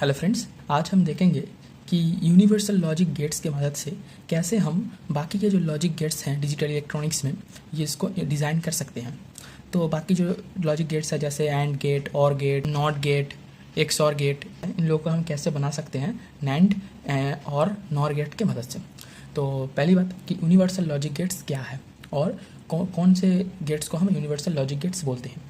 Hello friends, आज हम देखेंगे कि यूनिवर्सल लॉजिक गेट्स के मदद से कैसे हम बाकी के जो लॉजिक गेट्स हैं डिजिटल इलेक्ट्रॉनिक्स में ये इसको डिज़ाइन कर सकते हैं। तो बाकी जो लॉजिक गेट्स हैं जैसे and gate, or gate, not gate, XOR gate, इन लोगों को हम कैसे बना सकते हैं नैंड और नॉर गेट के मदद से। तो पहली बात कि यूनिवर्सल लॉजिक गेट्स क्या है और कौन से गेट्स को हम यूनिवर्सल लॉजिक गेट्स बोलते हैं।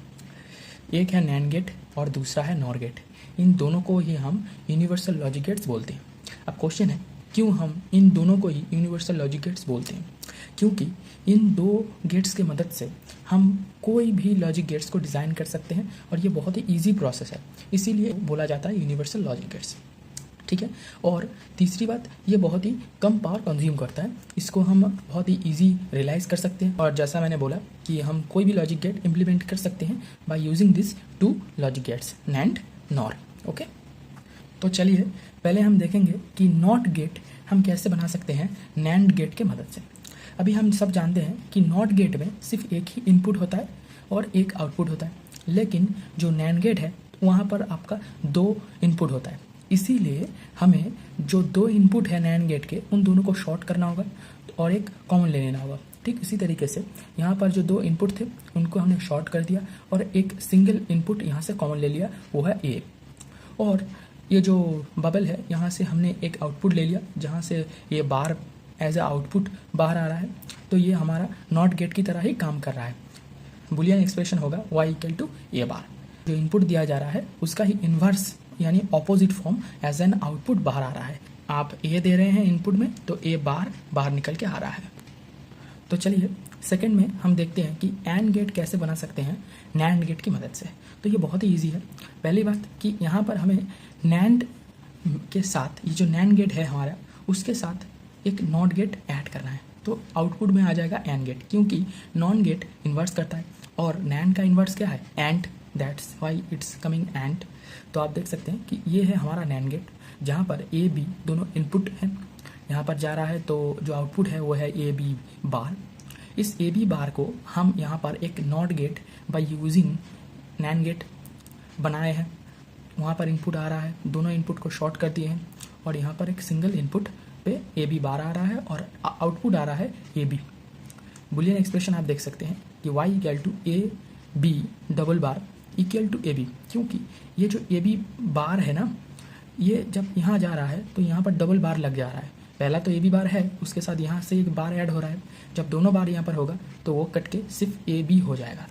एक है नैंड गेट और दूसरा है नॉर गेट। इन दोनों को ही हम यूनिवर्सल लॉजिक गेट्स बोलते हैं। अब क्वेश्चन है क्यों हम इन दोनों को ही यूनिवर्सल लॉजिक गेट्स बोलते हैं। क्योंकि इन दो गेट्स की मदद से हम कोई भी लॉजिक गेट्स को डिज़ाइन कर सकते हैं और ये बहुत ही ईजी प्रोसेस है, इसीलिए बोला जाता है यूनिवर्सल लॉजिक गेट्स। ठीक है। और तीसरी बात, ये बहुत ही कम पावर कंज्यूम करता है, इसको हम बहुत ही इजी रियलाइज़ कर सकते हैं। और जैसा मैंने बोला कि हम कोई भी लॉजिक गेट इम्प्लीमेंट कर सकते हैं by using this two logic gates, NAND, NOR. Okay, तो चलिए पहले हम देखेंगे कि नॉट गेट हम कैसे बना सकते हैं नैंड गेट के मदद से। अभी हम सब जानते हैं कि नॉट गेट में सिर्फ एक ही इनपुट होता है और एक आउटपुट होता है, लेकिन जो नैंड गेट है वहाँ पर आपका दो इनपुट होता है। इसीलिए हमें जो दो इनपुट है नैंड गेट के उन दोनों को शॉर्ट करना होगा और एक कॉमन ले लेना होगा। ठीक इसी तरीके से यहाँ पर जो दो इनपुट थे उनको हमने शॉर्ट कर दिया और एक सिंगल इनपुट यहाँ से कॉमन ले लिया, वो है ए। और ये जो बबल है यहाँ से हमने एक आउटपुट ले लिया जहाँ से ये बार एज ए आउटपुट बाहर आ रहा है। तो ये हमारा नॉट गेट की तरह ही काम कर रहा है। बुलियन एक्सप्रेशन होगा y equal to A bar. जो इनपुट दिया जा रहा है उसका ही इन्वर्स यानी opposite form as an output बाहर आ रहा है। आप ए दे रहे हैं इनपुट में तो ए बार बाहर निकल के आ रहा है। तो चलिए सेकंड में हम देखते हैं कि एंड गेट कैसे बना सकते हैं नैंड गेट की मदद से। तो ये बहुत ही ईजी है। पहली बात कि यहाँ पर हमें नैंड के साथ ये जो नैंड गेट है हमारा उसके साथ एक नॉट गेट ऐड करना है, तो आउटपुट में आ जाएगा एंड गेट, क्योंकि नॉन गेट इन्वर्स करता है और नैंड का इन्वर्स क्या है, and, that's why it's coming and. तो आप देख सकते हैं कि ये है हमारा नैंड गेट जहाँ पर ए बी दोनों इनपुट हैं यहाँ पर जा रहा है, तो जो आउटपुट है वो है ए बी बार। इस ए बी बार को हम यहाँ पर एक NOT gate by using NAND gate बनाए हैं। वहाँ पर इनपुट आ रहा है, दोनों इनपुट को शॉर्ट कर दिए हैं और यहाँ पर एक सिंगल इनपुट पे ए बी बार आ रहा है और आउटपुट आ रहा है ए बी। बुलियन एक्सप्रेशन आप देख सकते हैं कि y equal to A B double bar equal to A B, क्योंकि ये जो ए बी बार है ना, ये जब यहाँ जा रहा है तो यहाँ पर डबल बार लग जा रहा है। पहला तो ए बी बार है, उसके साथ यहाँ से एक बार ऐड हो रहा है। जब दोनों बार यहाँ पर होगा तो वो कट के सिर्फ ए बी हो जाएगा।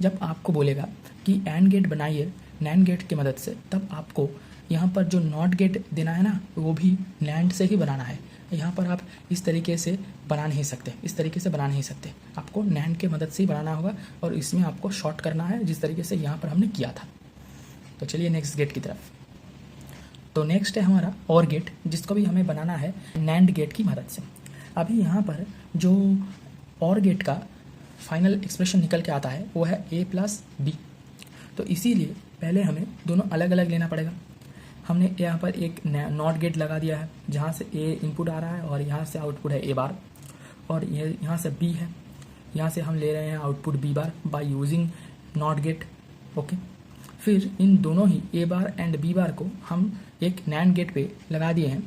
जब आपको बोलेगा कि एंड गेट बनाइए नैंड गेट की मदद से, तब आपको यहाँ पर जो नॉट गेट देना है ना वो भी नैंड से ही बनाना है। यहाँ पर आप इस तरीके से बना नहीं सकते, इस तरीके से बना नहीं सकते, आपको नैंड के मदद से ही बनाना होगा और इसमें आपको शॉर्ट करना है जिस तरीके से यहाँ पर हमने किया था। तो चलिए नेक्स्ट गेट की तरफ। तो नेक्स्ट है हमारा और गेट, जिसको भी हमें बनाना है नैंड गेट की मदद से। अभी यहाँ पर जो और गेट का फाइनल एक्सप्रेशन निकल के आता है वो है a प्लस बी। तो इसीलिए पहले हमें दोनों अलग अलग लेना पड़ेगा। हमने यहाँ पर एक नॉट गेट लगा दिया है जहाँ से ए इनपुट आ रहा है और यहाँ से आउटपुट है ए बार, और ये यहाँ से बी है, यहाँ से हम ले रहे हैं output B bar by using NOT gate. Okay, फिर इन दोनों ही ए बार एंड बी बार को हम एक नैंड गेट पे लगा दिए हैं।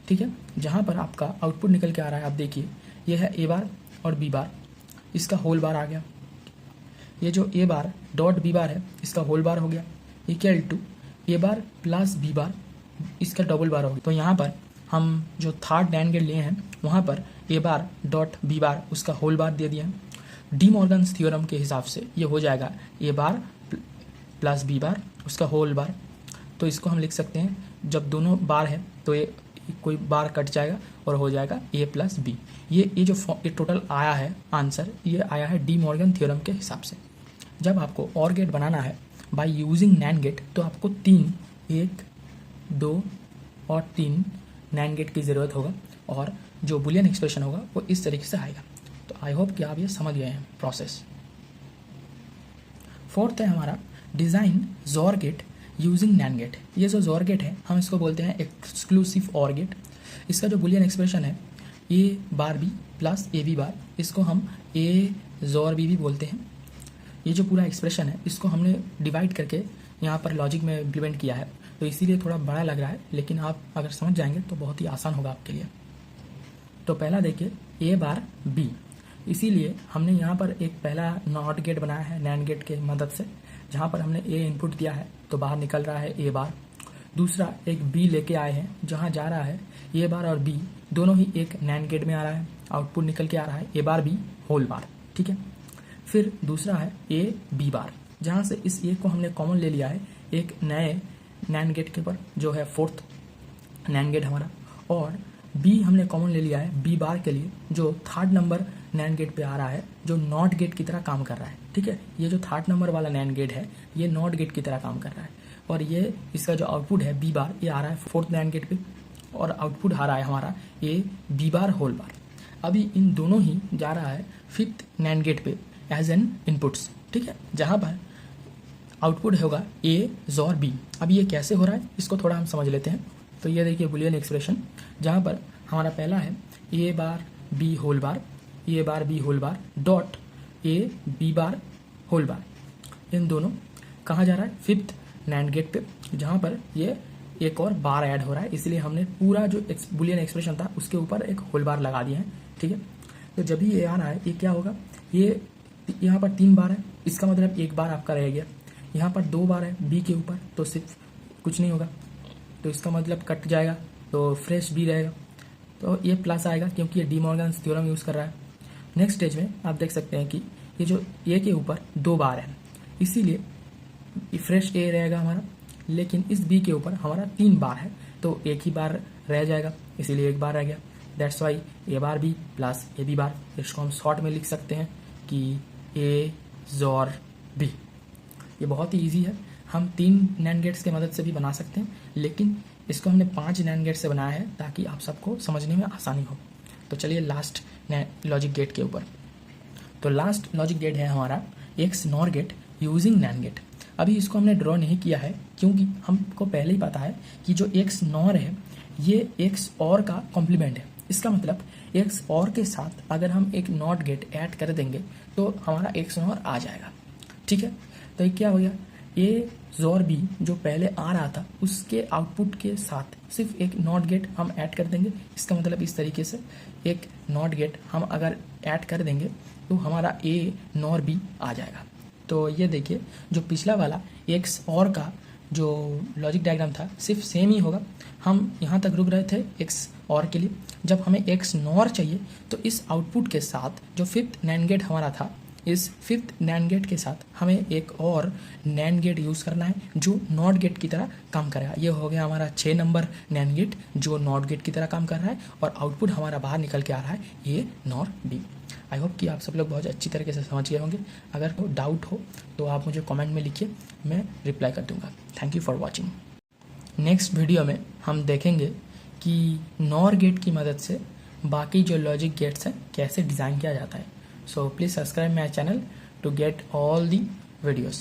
ठीक है, जहाँ पर आपका आउटपुट निकल के आ रहा है, आप देखिए ये है ए बार और बी बार, इसका होल बार आ गया। ये जो ए बार डॉट बी बार है इसका होल बार हो गया equal to A bar plus B bar, इसका डबल बार हो गया। तो यहाँ पर हम जो थर्ड नैंड गेट लिए हैं वहाँ पर ए बार डॉट बी बार उसका होल बार दे दिया है। डी मॉर्गन्स थ्योरम के हिसाब से ये हो जाएगा ए बार प्लस बी बार उसका होल बार। तो इसको हम लिख सकते हैं, जब दोनों बार है तो ये कोई बार कट जाएगा और हो जाएगा ए प्लस बी। ये जो ये टोटल आया है आंसर, ये आया है डी मॉर्गन थ्योरम के हिसाब से। जब आपको और गेट बनाना है बाय यूजिंग नैंड गेट तो आपको 1, 2 और 3 नैंड गेट की ज़रूरत होगा और जो बुलियन एक्सप्रेशन होगा वो इस तरीके से आएगा। तो आई होप कि आप ये समझ गए हैं प्रोसेस। फोर्थ है हमारा डिज़ाइन जोर गेट यूजिंग नैंड गेट। ये जो जोर गेट है हम इसको बोलते हैं एक्सक्लूसिव और गेट। इसका जो बुलियन एक्सप्रेशन है A bar B plus A B bar, इसको हम ए जोर बी भी बोलते हैं। ये जो पूरा एक्सप्रेशन है इसको हमने डिवाइड करके यहाँ पर लॉजिक में इम्प्लीमेंट किया है। तो इसीलिए थोड़ा बड़ा लग रहा है, लेकिन आप अगर समझ जाएंगे तो बहुत ही आसान होगा आपके लिए। तो पहला देखिए ए बार बी, इसीलिए हमने यहाँ पर एक पहला नॉट गेट बनाया है नैंड गेट के मदद से, जहाँ पर हमने ए इनपुट दिया है तो बाहर निकल रहा है ए बार। दूसरा एक बी लेके आए हैं जहाँ जा रहा है ए बार और बी दोनों ही एक नैंड गेट में आ रहा है, आउटपुट निकल के आ रहा है ए बार बी होल बार, ठीक है। फिर दूसरा है ए बी बार, जहाँ से इस ए को हमने कॉमन ले लिया है एक नए नैंड गेट के ऊपर जो है फोर्थ नैंड गेट हमारा, और बी हमने कॉमन ले लिया है बी बार के लिए जो थर्ड नंबर नैंड गेट पे आ रहा है, जो नॉट गेट की तरह काम कर रहा है, ठीक है। ये जो थर्ड नंबर वाला नैंड गेट है ये नॉट गेट की तरह काम कर रहा है, और ये इसका जो आउटपुट है बी बार ये आ रहा है फोर्थ नैंड गेट पे, और आउटपुट आ रहा है हमारा ए बी बार होल बार। अभी इन दोनों ही जा रहा है फिफ्थ नैंड गेट पे एज एन इनपुट्स, ठीक है, जहाँ पर आउटपुट होगा ए जोर बी। अब ये कैसे हो रहा है इसको थोड़ा हम समझ लेते हैं। तो ये देखिए बुलियन एक्सप्रेशन, जहाँ पर हमारा पहला है A bar B whole bar, A bar B whole bar dot A B bar whole bar, इन दोनों कहाँ जा रहा है फिफ्थ नैंड गेट पे, जहाँ पर ये एक और बार ऐड हो रहा है, इसलिए हमने पूरा जो बुलियन एक्सप्रेशन था उसके ऊपर एक होल बार लगा दिए हैं, ठीक है। तो जब भी ये आ रहा है ये क्या होगा, ये यहाँ पर 3 बार है, इसका मतलब एक बार आपका रह गया, यहाँ पर 2 बार है बी के ऊपर तो सिर्फ कुछ नहीं होगा, तो इसका मतलब कट जाएगा तो फ्रेश बी रहेगा, तो ये प्लस आएगा क्योंकि ये डी मॉर्गन्स थ्योरम यूज़ कर रहा है। नेक्स्ट स्टेज में आप देख सकते हैं कि ये जो ए के ऊपर 2 बार है, इसीलिए फ्रेश ए रहेगा हमारा, लेकिन इस बी के ऊपर हमारा 3 बार है तो एक ही बार रह जाएगा, इसीलिए एक बार रह गया। That's why A bar B plus A B bar. इसको हम शॉर्ट में लिख सकते हैं कि ए जोर बी। ये बहुत ही ईजी है, हम 3 नैंड गेट्स की मदद से भी बना सकते हैं, लेकिन इसको हमने 5 नैंड गेट से बनाया है ताकि आप सबको समझने में आसानी हो। तो चलिए लास्ट लॉजिक गेट के ऊपर। तो लास्ट लॉजिक गेट है हमारा XNOR gate using NAND gate. अभी इसको हमने ड्रॉ नहीं किया है क्योंकि हमको पहले ही पता है कि जो एक्स नॉर है ये एक्स और का कॉम्प्लीमेंट है। इसका मतलब एक्स और के साथ अगर हम एक नॉट गेट ऐड कर देंगे तो हमारा एक्स नॉर आ जाएगा, ठीक है। तो ये क्या हो गया, ए जोर बी जो पहले आ रहा था उसके आउटपुट के साथ सिर्फ एक नॉट गेट हम ऐड कर देंगे। इसका मतलब इस तरीके से एक नॉट गेट हम अगर ऐड कर देंगे तो हमारा ए नॉर बी आ जाएगा। तो ये देखिए जो पिछला वाला एक्स और का जो लॉजिक डायग्राम था सिर्फ सेम ही होगा। हम यहाँ तक रुक रहे थे एक्स और के लिए, जब हमें एक्स नॉर चाहिए तो इस आउटपुट के साथ जो फिफ्थ नैंड गेट हमारा था, इस फिफ्थ नैंड गेट के साथ हमें एक और नैंड गेट यूज़ करना है जो नॉट गेट की तरह काम करेगा। ये हो गया हमारा 6 नंबर नैंड गेट जो नॉट गेट की तरह काम कर रहा है, और आउटपुट हमारा बाहर निकल के आ रहा है ये नॉर बी। आई होप कि आप सब लोग बहुत अच्छी तरीके से समझ गए होंगे। अगर कोई डाउट हो तो आप मुझे कमेंट में लिखिए, मैं रिप्लाई कर दूंगा। Thank you for watching. Next video में हम देखेंगे कि नॉर गेट की मदद से बाकी जो लॉजिक गेट्स हैं कैसे डिज़ाइन किया जाता है। So please subscribe my channel to get all the videos.